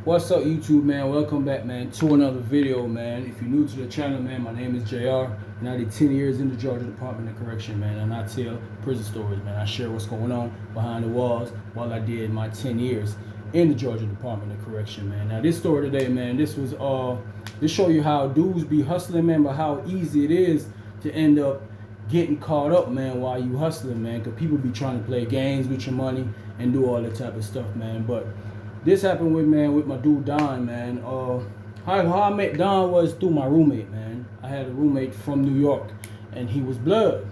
What's up, YouTube, man? Welcome back, man, to another video, man. If you're new to the channel, man, my name is JR, and I did 10 years in the Georgia Department of Correction, man, and I tell prison stories, man. I share what's going on behind the walls while I did my 10 years in the Georgia Department of Correction, man. Now, this story today, man, this show you how dudes be hustling, man, but how easy it is to end up getting caught up, man, while you hustling, man, because people be trying to play games with your money and do all that type of stuff, man. But this happened with my dude Don, man. How I met Don was through my roommate, man. I had a roommate from New York, and he was blood.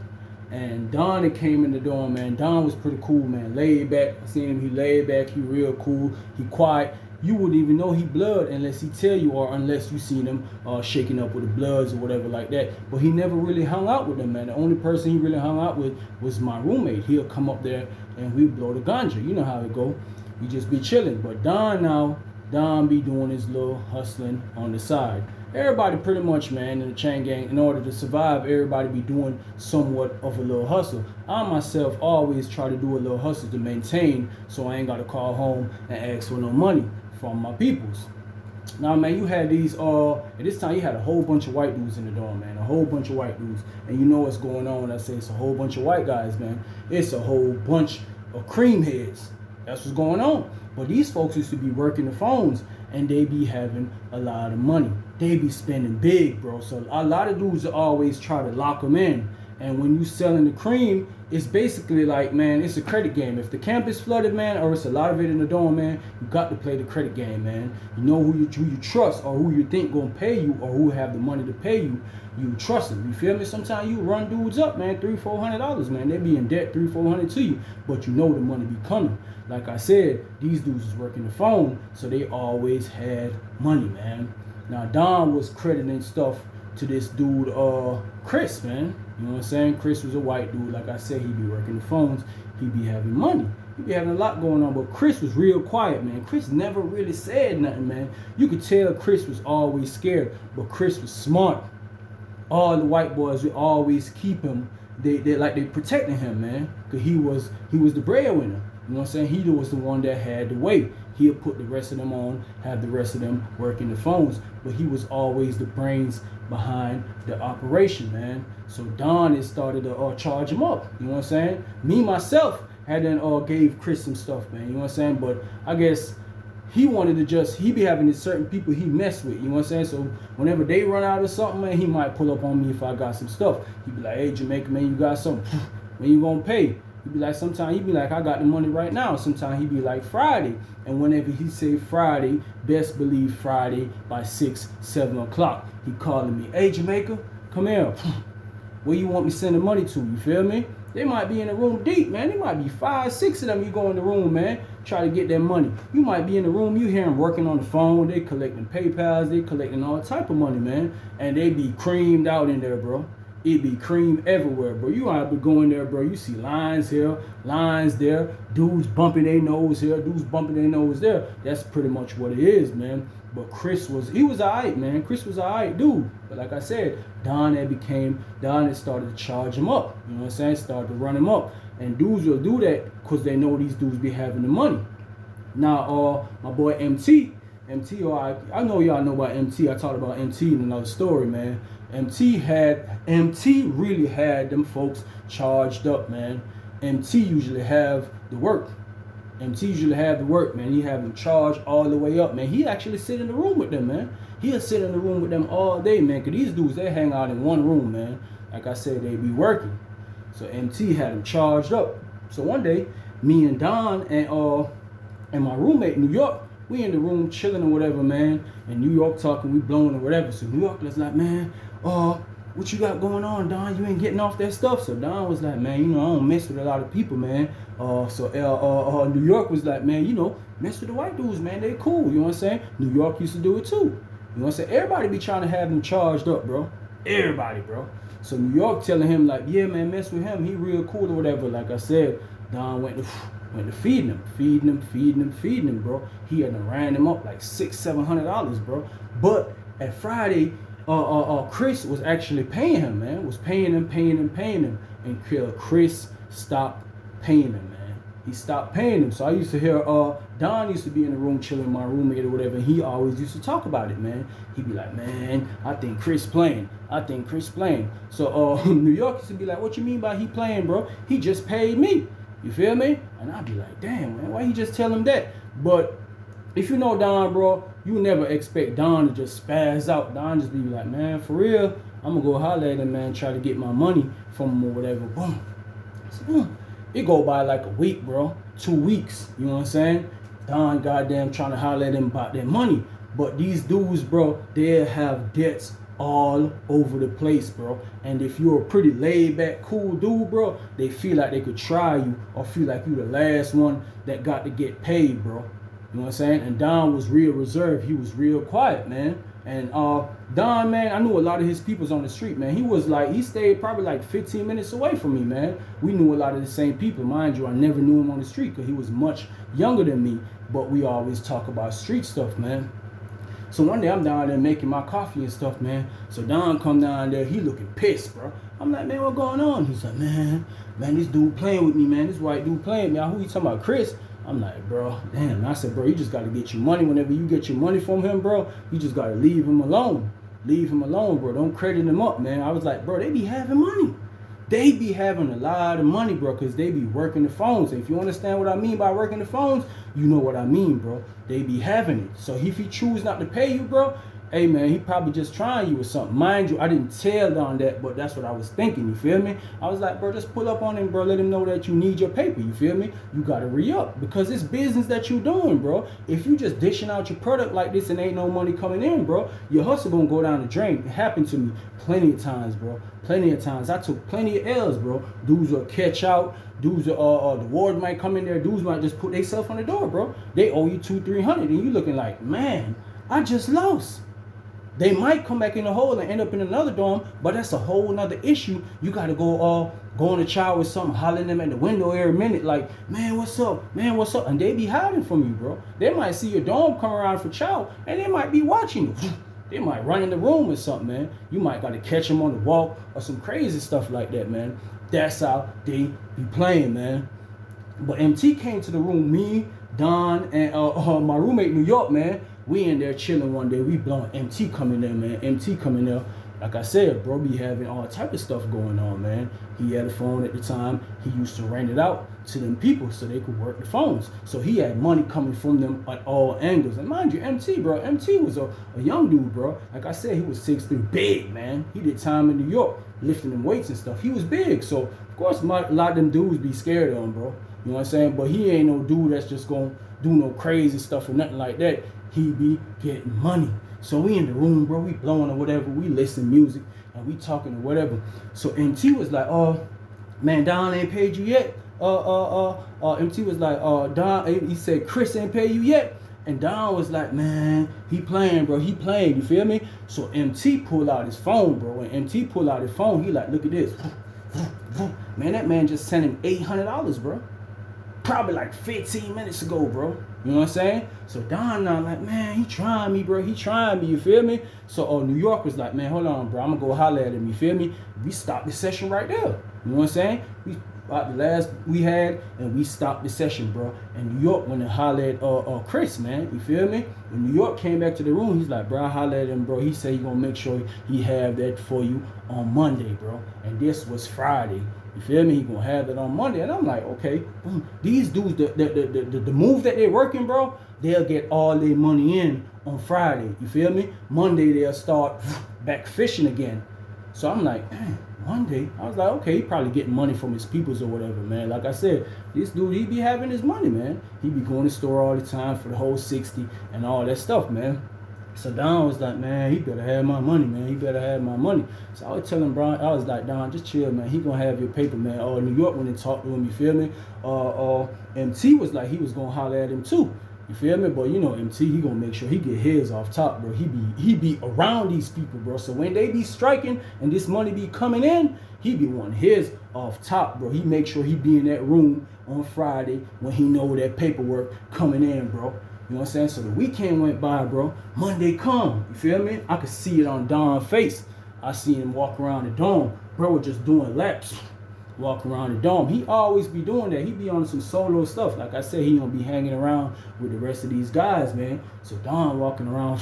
And Don that came in the door, man. Don was pretty cool, man. Laid back. I seen him. He laid back. He real cool. He quiet. You wouldn't even know he blood unless he tell you, or unless you seen him shaking up with the bloods or whatever like that. But he never really hung out with them, man. The only person he really hung out with was my roommate. He'll come up there and we blow the ganja. You know how it go. We just be chilling. But Don be doing his little hustling on the side. Everybody pretty much, man, in the chain gang, in order to survive, everybody be doing somewhat of a little hustle. I myself always try to do a little hustle to maintain, so I ain't got to call home and ask for no money from my peoples. Now, man, you had these, at this time, you had a whole bunch of white dudes in the door, man. A whole bunch of white dudes. And you know what's going on when I say it's a whole bunch of white guys, man. It's a whole bunch of cream heads. That's what's going on. But these folks used to be working the phones, and they be having a lot of money. They be spending big, bro. So a lot of dudes always try to lock them in. And when you selling the cream, it's basically like, man, it's a credit game. If the camp is flooded, man, or it's a lot of it in the dorm, man, you got to play the credit game, man. You know who you trust, or who you think gonna pay you, or who have the money to pay you. You trust them. You feel me? Sometimes you run dudes up, man, $300-400, man. They be in debt $300-400 to you, but you know the money be coming. Like I said, these dudes was working the phone, so they always had money, man. Now Don was crediting stuff to this dude, Chris, man. You know what I'm saying? Chris was a white dude. Like I said, he be working the phones. He be having money. He be having a lot going on. But Chris was real quiet, man. Chris never really said nothing, man. You could tell Chris was always scared, but Chris was smart. All the white boys would always keep him. They protecting him, man. Because he was the breadwinner. You know what I'm saying? He was the one that had the weight. He'll put the rest of them on, have the rest of them working the phones. But he was always the brains behind the operation, man. So Don has started to charge him up. You know what I'm saying? Me, myself, had then gave Chris some stuff, man. You know what I'm saying? But I guess he wanted to he be having these certain people he mess with. You know what I'm saying? So whenever they run out of something, man, he might pull up on me if I got some stuff. He'd be like, hey, Jamaica, man, you got something. When you gonna pay? He'd be like, sometimes he'd be like, I got the money right now. Sometimes he'd be like, Friday. And whenever he say Friday, best believe Friday by 6-7 o'clock. He calling me, hey, Jamaica, come here. Where you want me sending money to? You feel me? They might be in the room deep, man. There might be 5-6 of them. You go in the room, man, try to get that money. You might be in the room, you hear them working on the phone. They collecting PayPals. They collecting all type of money, man. And they be creamed out in there, bro. It be cream everywhere, bro. You ought to be going there, bro. You see lines here, lines there, dudes bumping their nose here, dudes bumping their nose there. That's pretty much what it is, man. But Chris was alright, man. Chris was alright dude. But like I said, Don had started to charge him up. You know what I'm saying? Started to run him up. And dudes will do that because they know these dudes be having the money. Now, my boy MT, I know y'all know about MT. I talked about MT in another story, man. MT really had them folks charged up, man. MT usually have the work. Man. He have them charged all the way up, man. He actually sit in the room with them, man. He'll sit in the room with them all day, man. Cause these dudes, they hang out in one room, man. Like I said, they be working. So MT had them charged up. So one day, me and Don and my roommate in New York, we in the room chilling or whatever, man. In New York talking, we blowing or whatever. So New York was like, man, what you got going on, Don? You ain't getting off that stuff. So Don was like, man, you know, I don't mess with a lot of people, man. New York was like, man, you know, mess with the white dudes, man. They cool. You know what I'm saying? New York used to do it too. You know what I'm saying? Everybody be trying to have them charged up, bro. Everybody, bro. So New York telling him like, yeah, man, mess with him. He real cool or whatever. Like I said, Don went to feeding him, bro. He had ran him up like $600-700, bro. But at Friday, Chris was actually paying him, man. Was paying him. And Chris stopped paying him, man. he stopped paying him. So I used to hear Don used to be in the room chilling with my roommate or whatever, and he always used to talk about it, man. He'd be like, man, I think Chris playing. So New York used to be like, what you mean by he playing, bro? He just paid me. You feel me? And I'd be like, damn, man, why you just tell him that? But if you know Don, bro, you never expect Don to just spaz out. Don just be like, man, for real, I'm gonna go holler at him, man, try to get my money from him or whatever. Boom. So, boom. It go by like a week, bro. 2 weeks. You know what I'm saying? Don goddamn trying to holler at him about their money. But these dudes, bro, they have debts all over the place, bro. And if you're a pretty laid back, cool dude, bro, they feel like they could try you or feel like you the last one that got to get paid, bro. You know what I'm saying? And Don was real reserved. He was real quiet, man. And Don, man, I knew a lot of his peoples on the street, man. He stayed probably like 15 minutes away from me, man. We knew a lot of the same people. Mind you, I never knew him on the street because he was much younger than me. But we always talk about street stuff, man. So one day I'm down there making my coffee and stuff, man. So Don come down there, he looking pissed, bro. I'm like, man, what going on? He's like, man, this dude playing with me, man. This white dude playing with me. Who you talking about, Chris? I'm like, bro, damn. And I said, bro, you just got to get your money. Whenever you get your money from him, bro, you just got to leave him alone. Leave him alone, bro. Don't credit him up, man. I was like, bro, they be having money. They be having a lot of money, bro, because they be working the phones. And if you understand what I mean by working the phones, you know what I mean, bro. They be having it. So if he choose not to pay you, bro, hey, man, he probably just trying you or something. Mind you, I didn't tell Don that, but that's what I was thinking, you feel me? I was like, bro, just pull up on him, bro. Let him know that you need your paper, you feel me? You got to re-up because it's business that you doing, bro. If you just dishing out your product like this and ain't no money coming in, bro, your hustle going to go down the drain. It happened to me plenty of times, bro. Plenty of times. I took plenty of L's, bro. Dudes will catch out. Dudes, the ward might come in there. Dudes might just put themselves on the door, bro. They owe you $200-300, and you looking like, man, I just lost. They might come back in the hole and end up in another dorm, but that's a whole nother issue. You got to go in the shower with something, hollering them at the window every minute, like, man, what's up? Man, what's up? And they be hiding from you, bro. They might see your dorm come around for chow, and they might be watching you. They might run in the room or something, man. You might got to catch them on the walk or some crazy stuff like that, man. That's how they be playing, man. But MT came to the room, me, Don, and my roommate, New York, man. We in there chilling one day. We blowing. MT coming there, man. MT coming there. Like I said, bro, be having all type of stuff going on, man. He had a phone at the time. He used to rent it out to them people so they could work the phones. So he had money coming from them at all angles. And mind you, MT, bro, MT was a young dude, bro. Like I said, he was 6'3", big, man. He did time in New York, lifting them weights and stuff. He was big. So, of course, a lot of them dudes be scared of him, bro. You know what I'm saying? But he ain't no dude that's just going to do no crazy stuff or nothing like that. He be getting money. So we in the room, bro, we blowing or whatever, we listen music and we talking or whatever. So MT was like, man, Don ain't paid you yet. MT was like, Don, he said, Chris ain't paid you yet. And Don was like, man, he playing, bro, he playing, you feel me? So MT pulled out his phone, bro. When MT pulled out his phone, he like, look at this. Man, that man just sent him $800, bro. Probably like 15 minutes ago, bro. You know what I'm saying? So Don now like, man, he trying me, bro. He trying me, you feel me? So New York was like, man, hold on, bro. I'm going to go holler at him, you feel me? We stopped the session right there. You know what I'm saying? We about the last we had, and we stopped the session, bro. And New York went and hollered at Chris, man. You feel me? When New York came back to the room, he's like, bro, I hollered at him, bro. He said he going to make sure he have that for you on Monday, bro. And this was Friday. You feel me? He gonna have that on Monday. And I'm like, okay, boom. These dudes, the move that they're working, bro, they'll get all their money in on Friday. You feel me? Monday, they'll start back fishing again. So I'm like, man, Monday? I was like, okay, he probably getting money from his peoples or whatever, man. Like I said, this dude, he be having his money, man. He be going to the store all the time for the whole 60 and all that stuff, man. So Don was like, man, he better have my money, man. He better have my money. So I was telling Brian, I was like, Don, just chill, man. He gonna have your paper, man. New York went and talked to him, you feel me? MT was like, he was gonna holler at him too. You feel me? But you know, MT, he gonna make sure he get his off top, bro. He be around these people, bro. So when they be striking and this money be coming in, he be wanting his off top, bro. He make sure he be in that room on Friday when he know that paperwork coming in, bro. You know what I'm saying? So the weekend went by, bro. Monday come. You feel me? I could see it on Don's face. I seen him walk around the dorm. Bro was just doing laps. walk around the dome. He always be doing that. He be on some solo stuff. Like I said, he gonna be hanging around with the rest of these guys, man. So Don walking around.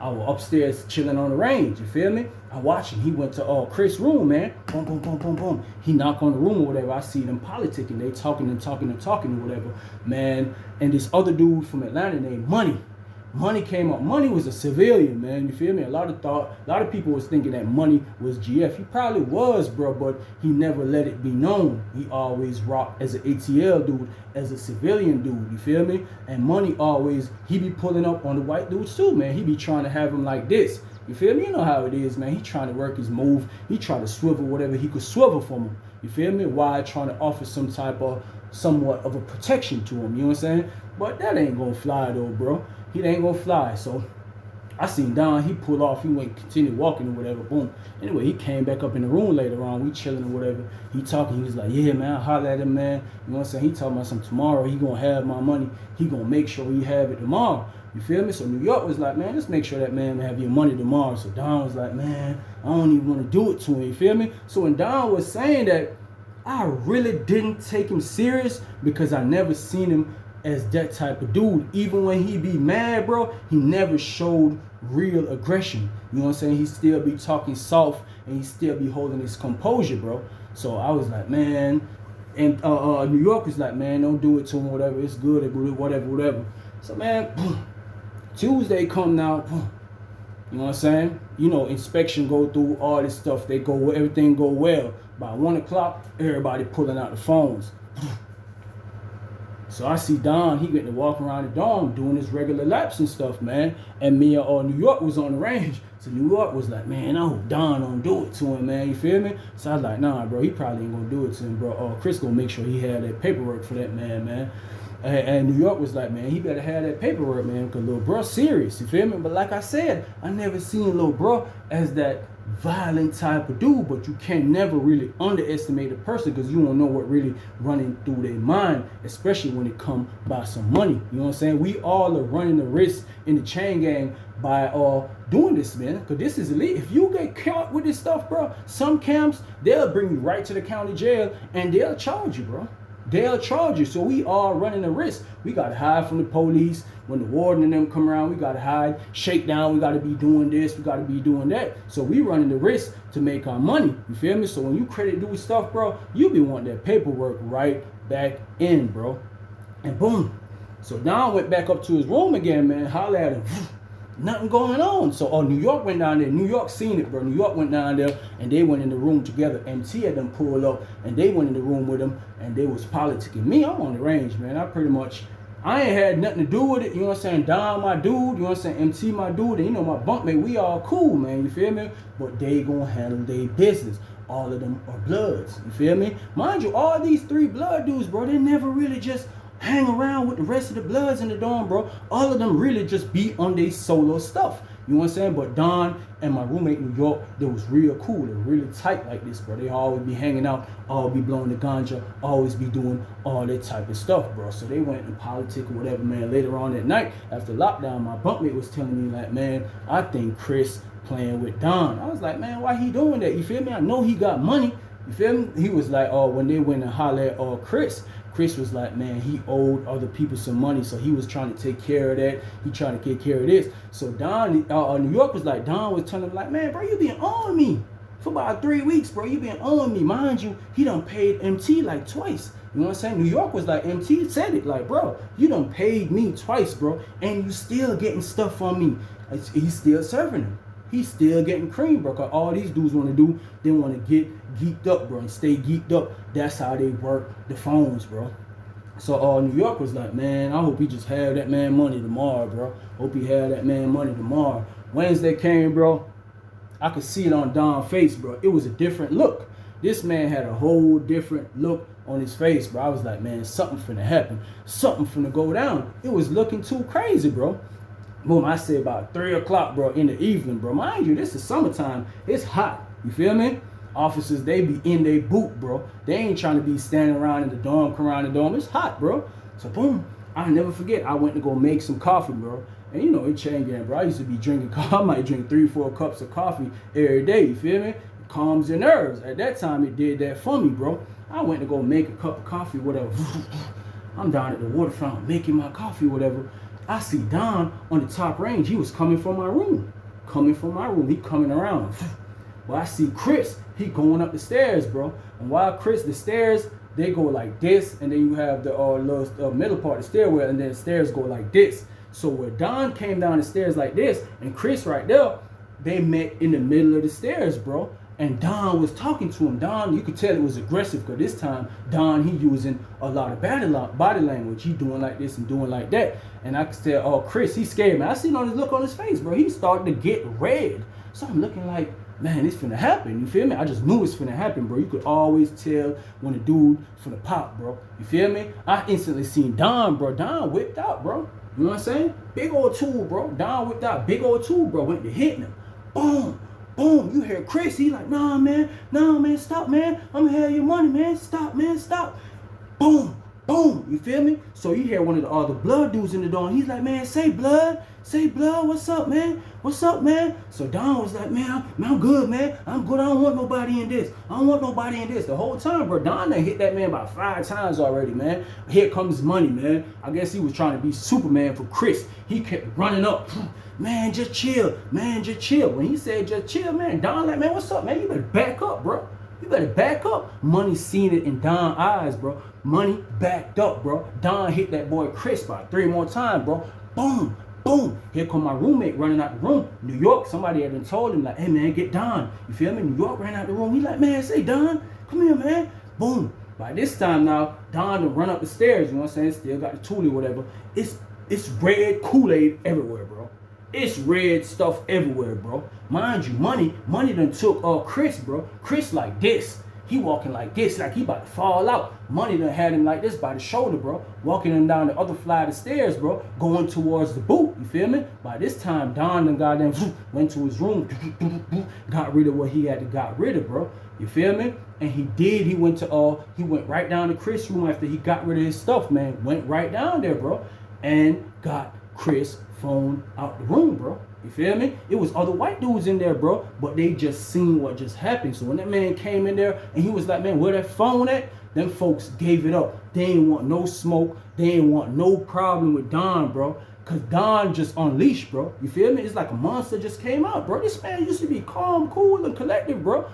I was upstairs chilling on the range, you feel me? I watch him. He went to Chris' room, man. Boom, boom, boom, boom, boom. He knock on the room or whatever. I see them politicking. They talking or whatever, man. And this other dude from Atlanta named Money. Money came up. Money was a civilian, man. You feel me? A lot of people was thinking that Money was GF. He probably was, bro, but he never let it be known. He always rocked as an ATL dude, as a civilian dude. You feel me? And Money always, he be pulling up on the white dudes too, man. He be trying to have him like this. You feel me? You know how it is, man. He trying to work his move. He try to swivel whatever he could swivel from him. You feel me? Why trying to offer some type of somewhat of a protection to him? You know what I'm saying? But that ain't gonna fly though, bro. He ain't gonna fly. So I seen Don, he pulled off, he went continue walking or whatever, boom. Anyway, he came back up in the room later on, we chilling or whatever. He talking, he was like, yeah, man, I holler at him, man. You know what I'm saying? He talking about something tomorrow, he gonna have my money. He gonna make sure he have it tomorrow. You feel me? So New York was like, man, just make sure that man have your money tomorrow. So Don was like, man, I don't even want to do it to him. You feel me? So when Don was saying that, I really didn't take him serious because I never seen him as that type of dude. Even when he be mad, bro, he never showed real aggression. You know what I'm saying? He still be talking soft and he still be holding his composure, bro. So I was like, man, and New York was like, man, don't do it to him, whatever. It's good, whatever. So man, Tuesday come now. You know what I'm saying? You know, inspection go through all this stuff. They go, everything go well. By 1 o'clock, everybody pulling out the phones. So I see Don, he getting to walk around the dome doing his regular laps and stuff, man. And me and New York was on the range. So New York was like, man, I hope Don don't do it to him, man. You feel me? So I was like, nah, bro, he probably ain't gonna do it to him, bro. Chris gonna make sure he had that paperwork for that man. And New York was like, man, he better have that paperwork, man, because little bro serious, you feel me? But like I said, I never seen little bro as that violent type of dude, but you can never really underestimate a person because you don't know what really running through their mind, especially when it come by some money. You know what I'm saying? We all are running the risk in the chain gang by doing this, man, because this is elite. If you get caught with this stuff, bro, some camps, they'll bring you right to the county jail and they'll charge you, bro. They'll charge you. So we are running a risk. We got to hide from the police. When the warden and them come around, we got to hide. Shakedown, we got to be doing this. We got to be doing that. So we running the risk to make our money. You feel me? So when you credit do stuff, bro, you be wanting that paperwork right back in, bro. And boom. So Don went back up to his room again, man. Holler at him. Nothing going on. So New York went down there. New York seen it, bro. New York went down there and they went in the room together. MT had them pull up and they went in the room with him and they was politicking. Me, I'm on the range, man. I ain't had nothing to do with it. You know what I'm saying? Don, my dude. You know what I'm saying? MT, my dude. And you know, my bunkmate, we all cool, man. You feel me? But they gonna handle their business. All of them are bloods. You feel me? Mind you, all these 3 blood dudes, bro, they never really just hang around with the rest of the bloods in the dorm, bro. All of them really just be on their solo stuff. You know what I'm saying? But Don and my roommate in New York, they was real cool. They're really tight like this, bro. They always be hanging out, all be blowing the ganja, always be doing all that type of stuff, bro. So they went in politics or whatever, man. Later on that night, after lockdown, my bunkmate was telling me, like, man, I think Chris playing with Don. I was like, man, why he doing that? You feel me? I know he got money. You feel me? He was like, when they went and holler at Chris was like, man, he owed other people some money, so he was trying to take care of that. He trying to take care of this. So Don, New York was like, Don was telling him, like, man, bro, you been on me for about 3 weeks, bro. You been on me. Mind you, he done paid MT like twice. You know what I'm saying? New York was like, MT said it, like, bro, you done paid me twice, bro, and you still getting stuff on me. He's still serving him. He's still getting cream, bro. Cause all these dudes want to do, they want to get geeked up, bro, and stay geeked up. That's how they work the phones, bro. So New York was like, man, I hope he just have that man money tomorrow, bro. Hope he have that man money tomorrow. Wednesday came, bro. I could see it on Don's face, bro. It was a different look. This man had a whole different look on his face, bro. I was like, man, something finna happen. Something finna go down. It was looking too crazy, bro. Boom, I said about 3 o'clock, bro, in the evening, bro. Mind you, this is summertime. It's hot. You feel me? Officers, they be in their boot, bro. They ain't trying to be standing around in the dorm, come around the dorm. It's hot, bro. So, boom, I'll never forget. I went to go make some coffee, bro. And, you know, in chain gang, bro, I used to be drinking coffee. I might drink 3-4 cups of coffee every day, you feel me? calms your nerves. At that time, it did that for me, bro. I went to go make a cup of coffee, whatever. I'm down at the water fountain making my coffee, whatever. I see Don on the top range. He was coming from my room. He coming around. Well, I see Chris. He going up the stairs, bro. And while the stairs, they go like this, and then you have the little middle part of the stairwell, and then the stairs go like this. So where Don came down the stairs like this, and Chris right there, they met in the middle of the stairs, bro. And Don was talking to him. Don, you could tell it was aggressive, because this time, Don, he using a lot of body language. He doing like this and doing like that. And I could tell, oh, Chris, he's scared, man. I seen on his look on his face, bro. He started to get red. So I'm looking like, man, it's finna happen. You feel me? I just knew it's finna happen, bro. You could always tell when a dude finna pop, bro. You feel me? I instantly seen Don, bro. Don whipped out, bro. You know what I'm saying? Big old tool, bro. Don whipped out, big old tool, bro. Went to hitting him. Boom. Boom, you hear Chris, he like, nah, man, stop, man. I'm gonna have your money, man. Stop, man, stop. Boom, boom, you feel me? So you hear one of the other blood dudes in the door, and he's like, man, say blood, what's up, man? What's up, man? So Don was like, man, I'm good, man. I'm good, I don't want nobody in this. The whole time, bro, Don done hit that man about 5 times already, man. Here comes money, man. I guess he was trying to be Superman for Chris. He kept running up. Man, just chill. When he said just chill, man, Don like, man, what's up, man? You better back up, bro. You better back up. Money seen it in Don's eyes, bro. Money backed up, bro. Don hit that boy Chris about 3 more times, bro. Boom, boom. Here come my roommate running out the room. New York, somebody had been told him, like, hey, man, get Don. You feel me? New York ran out the room. He like, man, say, Don, come here, man. Boom. By this time now, Don to run up the stairs, you know what I'm saying? Still got the toolie, whatever. It's red Kool-Aid everywhere, bro. It's red stuff everywhere, bro. Mind you, money done took Chris, bro. Chris like this. He walking like this, like he about to fall out. Money done had him like this by the shoulder, bro. Walking him down the other flight of stairs, bro. Going towards the boot, you feel me? By this time, Don done goddamn went to his room, got rid of what he had to got rid of, bro. You feel me? And he went right down to Chris' room after he got rid of his stuff, man. Went right down there, bro. And got Chris' phone out the room, bro. You feel me? It was other white dudes in there, bro, but they just seen what just happened. So when that man came in there and he was like, man, where that phone at? Them folks gave it up. They ain't want no smoke. They ain't want no problem with Don, bro. Cause Don just unleashed, bro. You feel me? It's like a monster just came out, bro. This man used to be calm, cool, and collective, bro.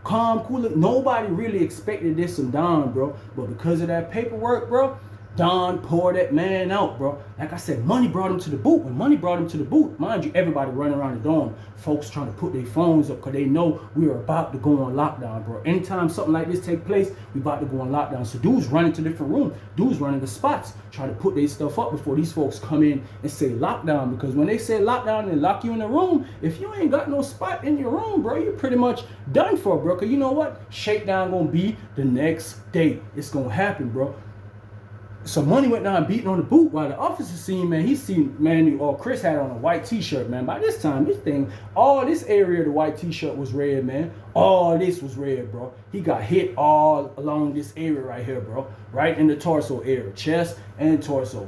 Calm, cool. Nobody really expected this from Don, bro. But because of that paperwork, bro, Don poured that man out, bro. Like I said, money brought him to the boot. When money brought him to the boot, mind you, everybody running around the dorm, folks trying to put their phones up because they know we are about to go on lockdown, bro. Anytime something like this take place, we about to go on lockdown. So dudes running to different rooms, dudes running to spots, trying to put their stuff up before these folks come in and say lockdown. Because when they say lockdown and lock you in the room, if you ain't got no spot in your room, bro, you're pretty much done for, bro. Because you know what? Shakedown gonna be the next day. It's gonna happen, bro. So money went down beating on the boot while the officer seen, man, he seen, man, Chris had on a white t-shirt, man. By this time, all this area of the white t-shirt was red, man. All this was red, bro. He got hit all along this area right here, bro. Right in the torso area, chest and torso.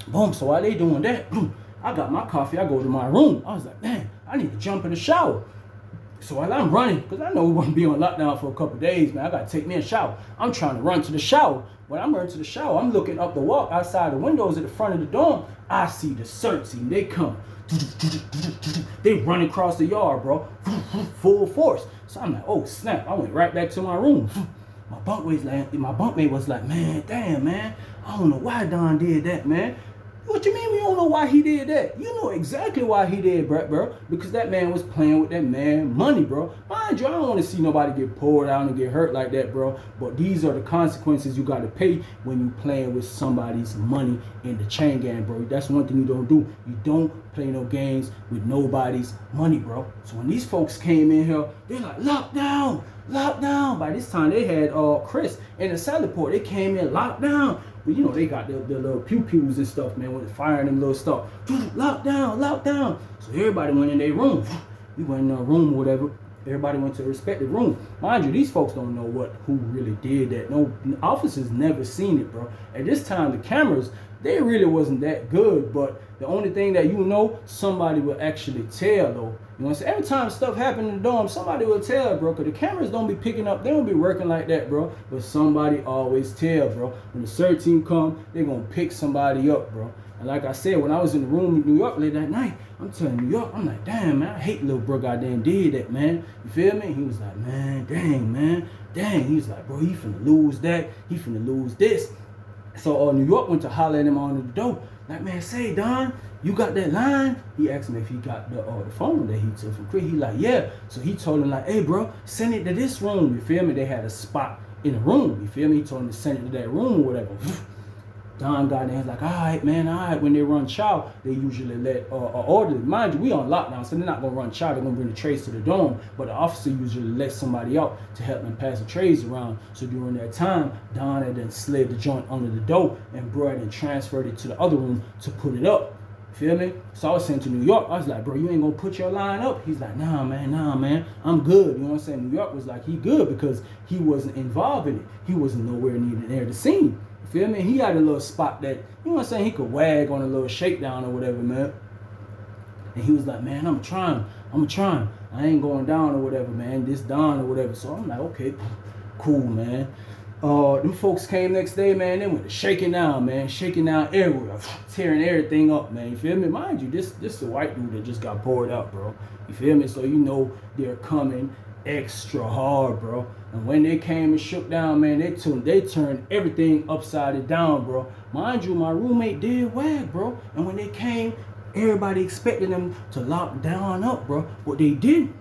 Boom, so while they doing that, boom, I got my coffee, I go to my room. I was like, man, I need to jump in the shower. So while I'm running, because I know we won't be on lockdown for a couple of days, man, I got to take me a shower. I'm trying to run to the shower. When I'm running to the shower, I'm looking up the walk outside the windows at the front of the dorm. I see the search team. They come. They run across the yard, bro. Full force. So I'm like, oh, snap. I went right back to my room. My bunkmate was like, man, damn, man. I don't know why Don did that, man. What you mean we don't know why he did that? You know exactly why he did, bro. Because that man was playing with that man money, bro. Mind you, I don't want to see nobody get poured out and get hurt like that, bro. But these are the consequences you got to pay when you playing with somebody's money in the chain gang, bro. That's one thing you don't do. You don't play no games with nobody's money, bro. So when these folks came in here, they're like, lockdown. By this time, they had Chris in the salad port. They came in lockdown. But you know, they got their little pew-pews and stuff, man, with the fire and them little stuff. Lockdown. So everybody went in their room. We went in our room or whatever. Everybody went to their respective room. Mind you, these folks don't know who really did that. No, officers never seen it, bro. At this time, the cameras, they really wasn't that good. But the only thing that somebody will actually tell though. You know what I'm saying? Every time stuff happen in the dorm, somebody will tell, bro. Because the cameras don't be picking up. They don't be working like that, bro. But somebody always tell, bro. When the search team come, they going to pick somebody up, bro. And like I said, when I was in the room in New York late that night, I'm telling New York, I'm like, damn, man, I hate little bro goddamn did that, man. You feel me? He was like, man. He was like, bro, he finna lose that. He finna lose this. So New York went to holler at him on the door. Like, man, say, Don, you got that line? He asked me if he got the phone that he took from Chris. He like, yeah. So he told him like, hey, bro, send it to this room. You feel me? They had a spot in the room. You feel me? He told him to send it to that room or whatever. Don got there, he's like, all right, man, all right. When they run chow, they usually let order. Mind you, we on lockdown, so they're not gonna run chow. They're gonna bring the trays to the dorm, but the officer usually lets somebody out to help them pass the trays around. So during that time, Don had then slid the joint under the door and brought it and transferred it to the other room to put it up. Feel me? So I was saying to New York, I was like, bro, you ain't gonna put your line up? He's like, nah, man, I'm good. You know what I'm saying? New York was like, he good because he wasn't involved in it. He wasn't nowhere near the scene. Feel me? He had a little spot that, you know what I'm saying, he could wag on a little shakedown or whatever, man. And he was like, man, I'm trying. I ain't going down or whatever, man. This down or whatever. So I'm like, okay, cool, man. Them folks came next day, man. They went to shaking down, man. Shaking down everywhere. Tearing everything up, man. You feel me? Mind you, this is a white dude that just got poured out, bro. You feel me? So you know they're coming extra hard, bro. And when they came and shook down, man, they turned everything upside down, bro. Mind you, my roommate did wag, bro. And when they came, everybody expected them to lock down up, bro. But they didn't,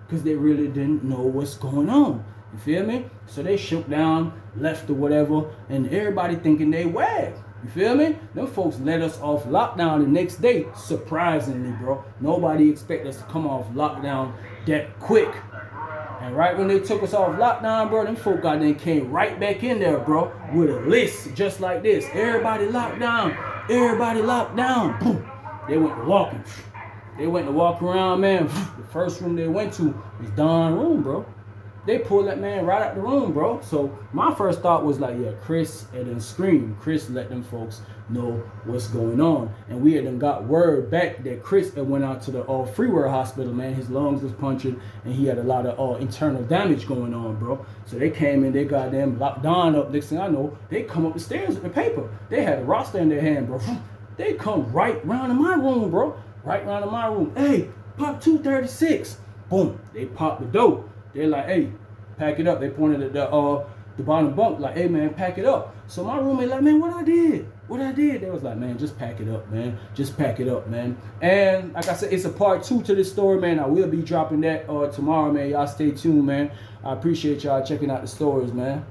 because they really didn't know what's going on. You feel me? So they shook down, left or whatever, and everybody thinking they wag. You feel me? Them folks let us off lockdown the next day, surprisingly, bro. Nobody expect us to come off lockdown that quick. And right when they took us off lockdown, bro, them folk came right back in there, bro, with a list just like this. Everybody locked down. Everybody locked down. Boom. They went to walking. They went to walk around, man. The first room they went to was Don's room, bro. They pulled that man right out the room, bro. So my first thought was like, yeah, Chris and then Scream. Chris let them folks know what's going on. And we had them got word back that Chris had went out to the Freeware hospital, man. His lungs was punctured and he had a lot of internal damage going on, bro. So they came in, they got them locked Don up. Next thing I know, they come up the stairs with the paper. They had a roster in their hand, bro. They come right round in my room, bro. Right round in my room. Hey, pop 236. Boom. They popped the door. They're like, hey, pack it up. They pointed at the bottom bunk, like, hey, man, pack it up. So my roommate like, man, what I did? They was like, man, just pack it up, man. Just pack it up, man. And like I said, it's a part 2 to this story, man. I will be dropping that tomorrow, man. Y'all stay tuned, man. I appreciate y'all checking out the stories, man.